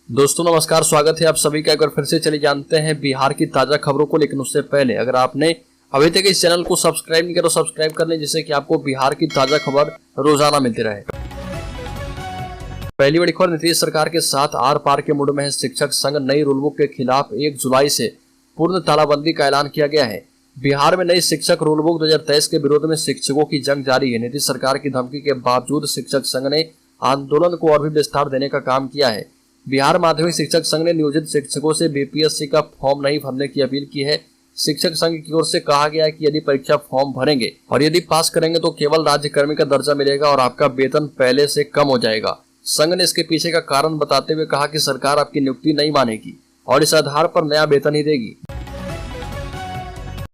दोस्तों नमस्कार, स्वागत है आप सभी का। एक बार फिर से चलिए जानते हैं बिहार की ताजा खबरों को। लेकिन उससे पहले अगर आपने अभी तक इस चैनल को सब्सक्राइब नहीं किया तो सब्सक्राइब कर लें, जिससे कि आपको बिहार की ताजा खबर रोजाना मिलती रहे। पहली बड़ी खबर, नीतीश सरकार के साथ आर पार के मूड में है शिक्षक संघ। नई रूल बुक के खिलाफ 1 जुलाई से पूर्ण तालाबंदी का ऐलान किया गया है। बिहार में नई शिक्षक रूल बुक 2023 के विरोध में शिक्षकों की जंग जारी है। नीतीश सरकार की धमकी के बावजूद शिक्षक संघ ने आंदोलन को और भी विस्तार देने का काम किया है। बिहार माध्यमिक शिक्षक संघ ने नियोजित शिक्षकों से बीपीएससी का फॉर्म नहीं भरने की अपील की है। शिक्षक संघ की ओर से कहा गया है कि यदि परीक्षा फॉर्म भरेंगे और यदि पास करेंगे तो केवल राज्यकर्मी का दर्जा मिलेगा और आपका वेतन पहले से कम हो जाएगा। संघ ने इसके पीछे का कारण बताते हुए कहा कि सरकार आपकी नियुक्ति नहीं मानेगी और इस आधार पर नया वेतन ही देगी।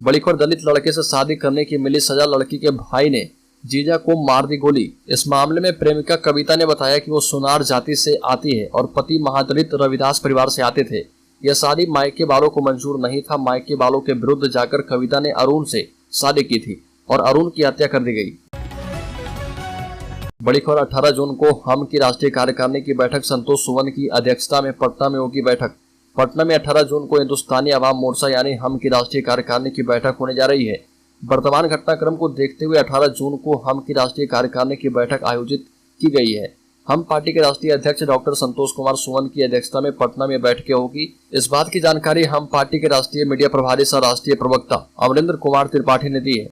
बड़ी खबर, दलित लड़के से शादी करने की मिली सजा। लड़की के भाई ने जीजा को मार दी गोली। इस मामले में प्रेमिका कविता ने बताया कि वो सुनार जाति से आती है और पति महादलित रविदास परिवार से आते थे। यह शादी मायके वालों को मंजूर नहीं था। मायके वालों के विरुद्ध जाकर कविता ने अरुण से शादी की थी और अरुण की हत्या कर दी गई। बड़ी खबर, 18 जून को हम की राष्ट्रीय कार्यकारिणी की बैठक। संतोष सुमन की अध्यक्षता में पटना में होगी बैठक। पटना में 18 जून को हिंदुस्तानी अवाम मोर्चा यानी हम की राष्ट्रीय कार्यकारिणी की बैठक होने जा रही है। वर्तमान घटनाक्रम को देखते हुए 18 जून को हम की राष्ट्रीय कार्यकारिणी की बैठक आयोजित की गई है। हम पार्टी के राष्ट्रीय अध्यक्ष डॉक्टर संतोष कुमार सुमन की अध्यक्षता में पटना में बैठकें होगी। इस बात की जानकारी हम पार्टी के राष्ट्रीय मीडिया प्रभारी सह राष्ट्रीय प्रवक्ता अमरेंद्र कुमार त्रिपाठी ने दी है।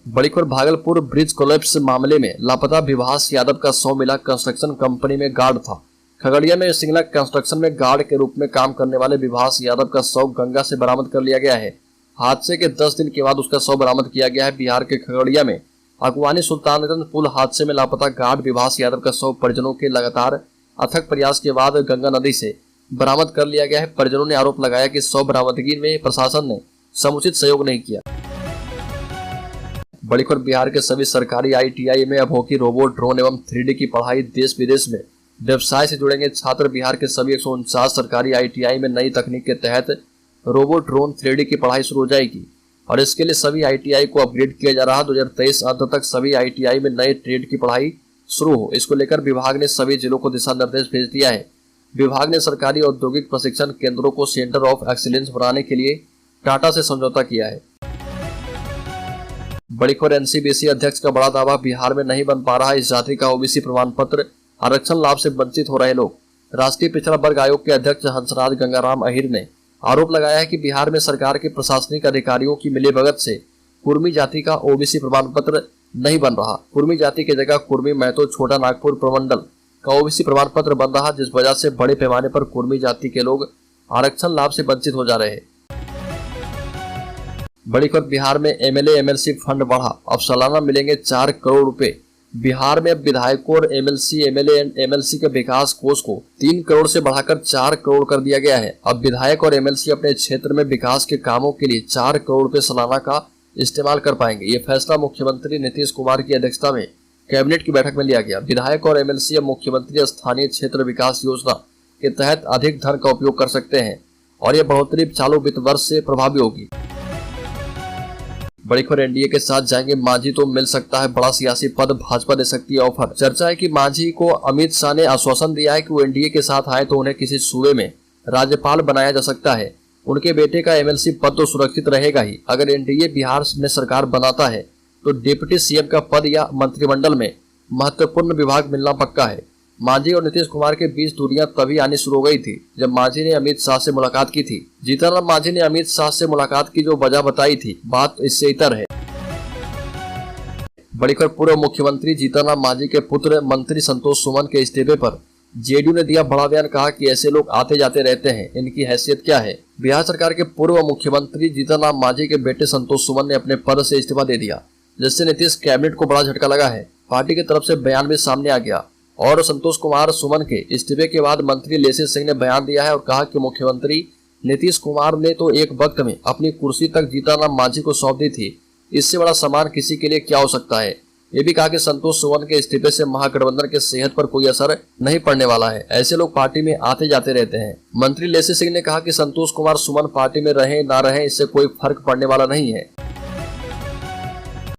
बड़ी खबर, भागलपुर ब्रिज कोलैप्स मामले में लापता विभास यादव का शव मिला। कंस्ट्रक्शन कंपनी में गार्ड था। खगड़िया में सिंगला कंस्ट्रक्शन में गार्ड के रूप में काम करने वाले विभास यादव का शव गंगा से बरामद कर लिया गया है। हादसे के 10 दिन के बाद उसका शव बरामद किया गया है। बिहार के खगड़िया में अगवानी सुल्तानगंज पुल हादसे में लापता गार्ड विभास यादव का शव परिजनों के लगातार अथक प्रयास के बाद गंगा नदी से बरामद कर लिया गया है। परिजनों ने आरोप लगाया कि शव बरामदगी में प्रशासन ने समुचित सहयोग नहीं किया। बड़ी खबर, बिहार के सभी सरकारी ITI में अब होगी रोबोट, ड्रोन एवं 3D की पढ़ाई। देश विदेश में व्यवसाय से जुड़ेंगे छात्र। बिहार के सभी 149 सरकारी ITI में नई तकनीक के तहत रोबोट, ड्रोन, 3D की पढ़ाई शुरू हो जाएगी और इसके लिए सभी ITI को अपग्रेड किया जा रहा है। 2023 अंत तक सभी ITI में नए ट्रेड की पढ़ाई शुरू हो, इसको लेकर विभाग ने सभी जिलों को दिशा निर्देश भेज दिया है। विभाग ने सरकारी औद्योगिक प्रशिक्षण केंद्रों को सेंटर ऑफ एक्सीलेंस बनाने के लिए टाटा से समझौता किया है। बड़ी खबर, NCBC अध्यक्ष का बड़ा दावा। बिहार में नहीं बन पा रहा इस जाति का OBC प्रमाण पत्र। आरक्षण लाभ से वंचित हो रहे लोग। राष्ट्रीय पिछड़ा वर्ग आयोग के अध्यक्ष हंसराज गंगाराम अहिर ने आरोप लगाया है कि बिहार में सरकार के प्रशासनिक अधिकारियों की मिलीभगत से कुर्मी जाति का OBC प्रमाण पत्र नहीं बन रहा। कुर्मी जाति की जगह कुर्मी महतो छोटा नागपुर प्रमंडल का OBC प्रमाण पत्र बन रहा, जिस वजह से बड़े पैमाने पर कुर्मी जाति के लोग आरक्षण लाभ से वंचित हो जा रहे हैं। बड़ी खबर, बिहार में MLA MLC फंड बढ़ा। अब सालाना मिलेंगे 4 करोड़ रुपए। बिहार में विधायकों और MLC MLA MLC के विकास कोष को 3 करोड़ से बढ़ाकर 4 करोड़ कर दिया गया है। अब विधायक और MLC अपने क्षेत्र में विकास के कामों के लिए 4 करोड़ रुपए सालाना का इस्तेमाल कर पाएंगे। ये फैसला मुख्यमंत्री नीतीश कुमार की अध्यक्षता में कैबिनेट की बैठक में लिया गया। विधायक और MLC अब मुख्यमंत्री स्थानीय क्षेत्र विकास योजना के तहत अधिक धन का उपयोग कर सकते हैं और यह बढ़ोतरी चालू वित्त वर्ष से प्रभावी होगी। बड़ी खबर, NDA के साथ जाएंगे मांझी तो मिल सकता है बड़ा सियासी पद। भाजपा दे सकती है ऑफर। चर्चा है कि मांझी को अमित शाह ने आश्वासन दिया है कि वो NDA के साथ आए तो उन्हें किसी सूबे में राज्यपाल बनाया जा सकता है। उनके बेटे का MLC पद तो सुरक्षित रहेगा ही। अगर NDA बिहार में सरकार बनाता है तो डिप्टी CM का पद या मंत्रिमंडल में महत्वपूर्ण विभाग मिलना पक्का है। मांझी और नीतीश कुमार के बीच दूरियां तभी आनी शुरू हो गई थी जब मांझी ने अमित शाह से मुलाकात की थी। जीतनराम मांझी ने अमित शाह से मुलाकात की जो वजह बताई थी, बात इससे इतर है। बड़ी खबर, पूर्व मुख्यमंत्री जीतनराम मांझी के पुत्र मंत्री संतोष सुमन के इस्तीफे पर JDU ने दिया बड़ा बयान। कहा कि ऐसे लोग आते जाते रहते हैं, इनकी हैसियत क्या है। बिहार सरकार के पूर्व मुख्यमंत्री जीतनराम मांझी के बेटे संतोष सुमन ने अपने पद से इस्तीफा दे दिया, जिससे नीतीश कैबिनेट को बड़ा झटका लगा है। पार्टी की तरफ से बयान भी सामने आ गया और संतोष कुमार सुमन के इस्तीफे के बाद मंत्री लेसी सिंह ने बयान दिया है और कहा कि मुख्यमंत्री नीतीश कुमार ने तो एक वक्त में अपनी कुर्सी तक जीतनराम मांझी को सौंप दी थी। इससे बड़ा सम्मान किसी के लिए क्या हो सकता है। ये भी कहा कि संतोष सुमन के इस्तीफे से महागठबंधन के सेहत पर कोई असर नहीं पड़ने वाला है। ऐसे लोग पार्टी में आते जाते रहते हैं। मंत्री लेसी सिंह ने कहा कि संतोष कुमार सुमन पार्टी में रहे ना रहे इससे कोई फर्क पड़ने वाला नहीं है।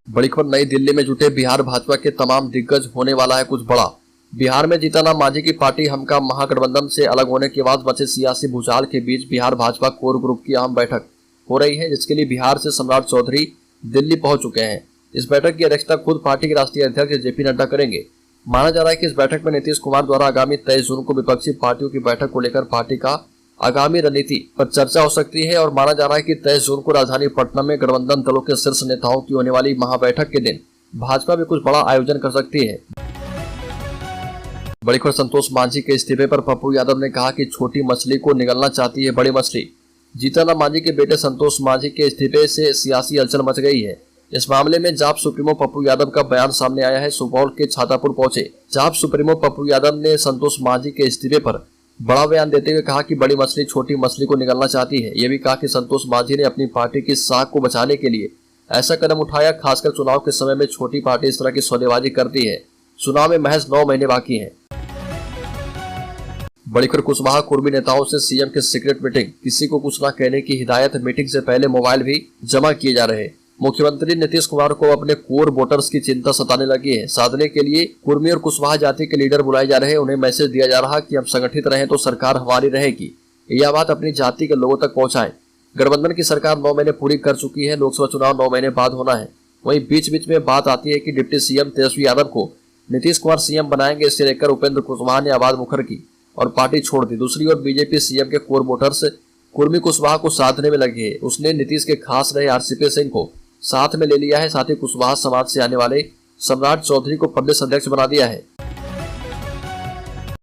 बड़ी खबर, नई दिल्ली में जुटे बिहार भाजपा के तमाम दिग्गज, होने वाला है कुछ बड़ा। बिहार में जीतनराम मांझी की पार्टी हमका महागठबंधन से अलग होने के बाद मचे सियासी भूचाल के बीच बिहार भाजपा कोर ग्रुप की अहम बैठक हो रही है, जिसके लिए बिहार से सम्राट चौधरी दिल्ली पहुंच चुके हैं। इस बैठक की अध्यक्षता खुद पार्टी के राष्ट्रीय अध्यक्ष जेपी नड्डा करेंगे। माना जा रहा है कि इस बैठक में नीतीश कुमार द्वारा आगामी 23 जून को विपक्षी पार्टियों की बैठक को लेकर पार्टी का आगामी रणनीति पर चर्चा हो सकती है और माना जा रहा है कि 23 जून को राजधानी पटना में गठबंधन दलों के शीर्ष नेताओं की होने वाली महाबैठक के दिन भाजपा भी कुछ बड़ा आयोजन कर सकती है। बड़ी खबर संतोष मांझी के इस्तीफे पर पप्पू यादव ने कहा कि छोटी मछली को निगलना चाहती है बड़ी मछली। जीतनराम मांझी के बेटे संतोष मांझी के इस्तीफे से सियासी हलचल मच गई है। इस मामले में जाप सुप्रीमो पप्पू यादव का बयान सामने आया है। सुपौल के छातापुर पहुंचे जाप सुप्रीमो पप्पू यादव ने संतोष मांझी के इस्तीफे पर बड़ा बयान देते हुए कहा कि बड़ी मछली छोटी मछली को निगलना चाहती है। ये भी कहा कि संतोष मांझी ने अपनी पार्टी की साख को बचाने के लिए ऐसा कदम उठाया, खासकर चुनाव के समय में छोटी पार्टी इस तरह की सौदेबाजी करती है। चुनाव में महज 9 महीने बाकी हैं। बड़ी खबर कुशवाहा कुर्मी नेताओं से सीएम की सीक्रेट मीटिंग, किसी को कुछ न कहने की हिदायत। मीटिंग से पहले मोबाइल भी जमा किए जा रहे। मुख्यमंत्री नीतीश कुमार को अपने कोर वोटर्स की चिंता सताने लगी है। साधने के लिए कुर्मी और कुशवाहा जाति के लीडर बुलाए जा रहे हैं। उन्हें मैसेज दिया जा रहा कि हम संगठित रहें तो सरकार हमारी रहेगी। यह बात अपनी जाति के लोगों तक पहुंचाएं। गठबंधन की सरकार 9 महीने पूरी कर चुकी है। लोकसभा चुनाव 9 महीने बाद होना है। वहीं बीच बीच में बात आती है कि डिप्टी सीएम तेजस्वी यादव को नीतीश कुमार सीएम बनाएंगे। इससे लेकर उपेंद्र कुशवाहा ने आवाज मुखर की और पार्टी छोड़ दी। दूसरी ओर बीजेपी सीएम के कोर वोटर्स कुर्मी कुशवाहा को साधने में लगे है। उसने नीतीश के खास रहे आरसीपी सिंह को साथ में ले लिया है। साथ ही कुशवाहा समाज से आने वाले सम्राट चौधरी को प्रदेश अध्यक्ष बना दिया है।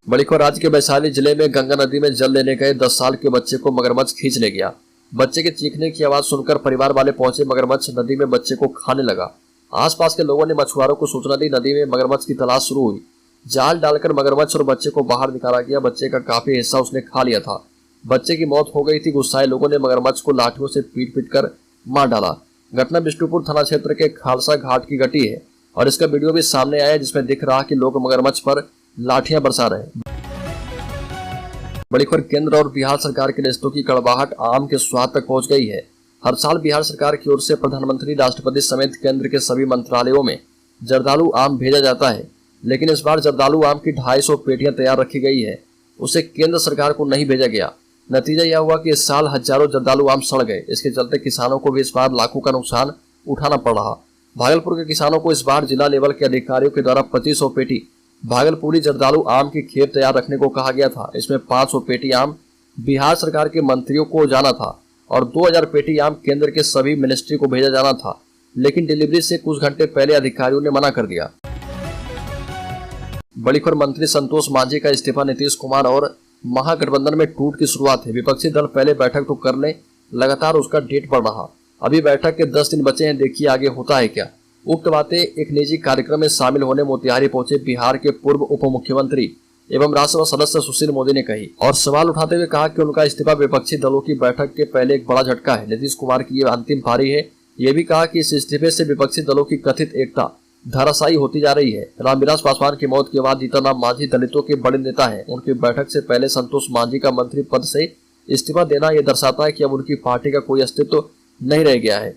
बड़ी खबर राज्य के वैशाली जिले में गंगा नदी में जल लेने गए 10 साल के बच्चे को मगरमच्छ खींच ले गया। बच्चे के चीखने की आवाज सुनकर परिवार वाले पहुंचे। मगरमच्छ नदी में बच्चे को खाने लगा। आसपास के लोगों ने मछुआरों को सूचना दी। नदी में मगरमच्छ की तलाश शुरू हुई। जाल डालकर मगरमच्छ और बच्चे को बाहर निकाला गया। बच्चे का काफी हिस्सा उसने खा लिया था। बच्चे की मौत हो गई थी। गुस्साए लोगों ने मगरमच्छ को लाठियों से पीट कर मार डाला। घटना बिष्णुपुर थाना क्षेत्र के खालसा घाट की घटी है और इसका वीडियो भी सामने आया, जिसमें दिख रहा कि लोग मगरमच्छ पर लाठियां बरसा रहे हैं। बड़ी खबर केंद्र और बिहार सरकार के रिश्तों की कड़वाहट आम के स्वाद तक पहुंच गई है। हर साल बिहार सरकार की ओर से प्रधानमंत्री, राष्ट्रपति समेत केंद्र के सभी मंत्रालयों में जर्दालू आम भेजा जाता है, लेकिन इस बार जर्दालू आम की 250 पेटियां तैयार रखी गई है। उसे केंद्र सरकार को नहीं भेजा गया। नतीजा यह हुआ कि इस साल हजारों जर्दालू आम सड़ गए। इसके चलते किसानों को भी इस बार लाखों का नुकसान उठाना पड़ रहा। भागलपुर के किसानों को इस बार जिला लेवल के अधिकारियों के द्वारा 2500 पेटी भागलपुरी जर्दालू आम की खेप तैयार रखने को कहा गया था। इसमें 500 पेटी आम बिहार सरकार के मंत्रियों को जाना था और 2000 पेटी आम केंद्र के सभी मिनिस्ट्री को भेजा जाना था, लेकिन डिलीवरी से कुछ घंटे पहले अधिकारियों ने मना कर दिया। बड़ी खबर मंत्री संतोष मांझी का इस्तीफा, नीतीश कुमार और महागठबंधन में टूट की शुरुआत है। विपक्षी दल पहले बैठक तो कर ले, लगातार उसका डेट बढ़ रहा। अभी बैठक के 10 दिन बचे हैं, देखिए आगे होता है क्या। उक्त बातें एक निजी कार्यक्रम में शामिल होने मोतिहारी पहुंचे बिहार के पूर्व उप मुख्यमंत्री एवं राज्यसभा सदस्य सुशील मोदी ने कही और सवाल उठाते हुए कहा कि उनका इस्तीफा विपक्षी दलों की बैठक के पहले एक बड़ा झटका है। नीतीश कुमार की ये अंतिम पारी है। ये भी कहा कि इस इस्तीफे से विपक्षी दलों की कथित एकता धराशायी होती जा रही है। रामविलास पासवान की मौत के बाद जीतनराम मांझी दलितों के बड़े नेता हैं। उनकी बैठक से पहले संतोष मांझी का मंत्री पद से इस्तीफा देना यह दर्शाता है कि अब उनकी पार्टी का कोई अस्तित्व नहीं रह गया है।